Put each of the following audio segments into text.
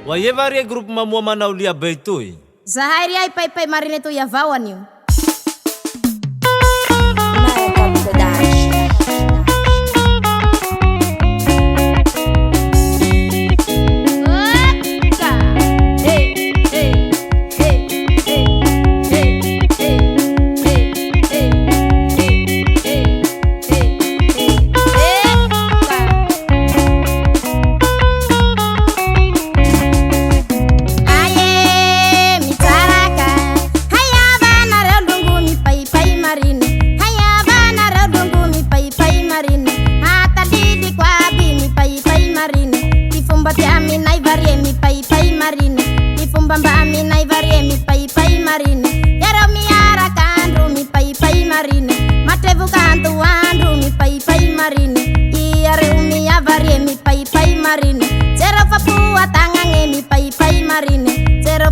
Waye varie grup mamua manao lia be toy. Zahay ri ay pay marine to yavawan io.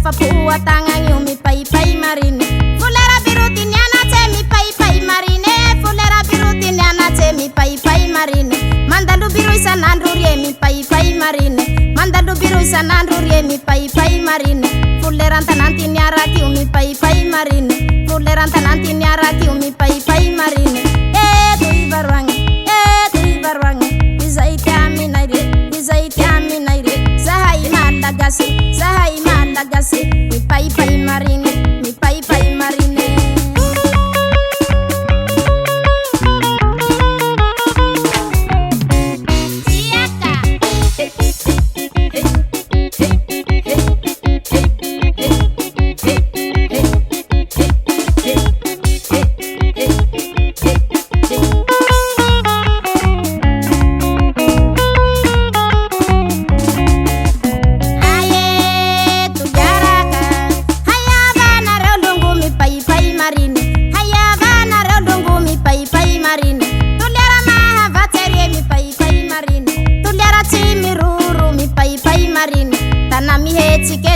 Papua tangan yo mi pai marine. Fulera birutin yana che mi pai marine. Fulera birutin yana che mi pai marine. Mandalu biru isa nandrurie mi pai marine. Mandalu biru isa nandrurie mi pai marine. Fulera tananti nyara ki mi pai marine. Fulera tananti nyara ki mi pai marine. Tu ibarwangi izaiti ami naire zahai malagasi mi pai marine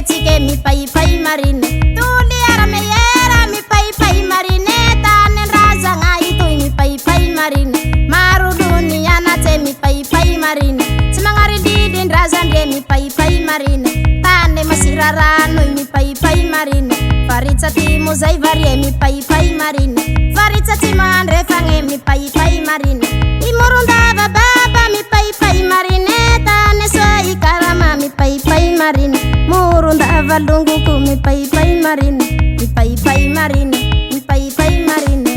Chike mi pai marine. Tuliara me yera mi pai marine. Tanen raza ngai tu mi pai marine. Maru dunia na te mi pai marine. Semangari didin raza de mi pai marine. Tane masirara no mi pai marine. Faritza timo zai varie mi pai marine. Faritza timan refange mi pai marine. Imorunda baba mi pai marine. Tane swai karama mi pai marine. Murunda avalungu ku mi pai marine. Mi pai marine. Mi pai marine.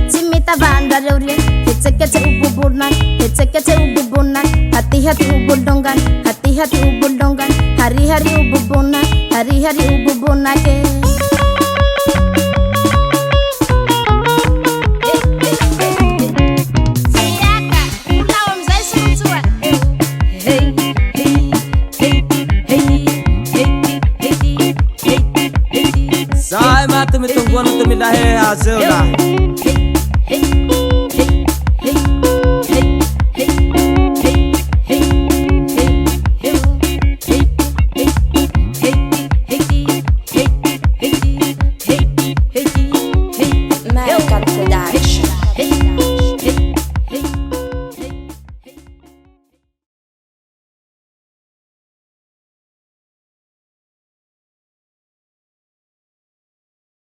Simita vandra rauria, hitseke ububunan, hati-hati ubudongan, hati-hati ubudongan, hari-hari ububuna, hari-hari ububuna ke. Sai matu mitungguan tu milahe hasil lah.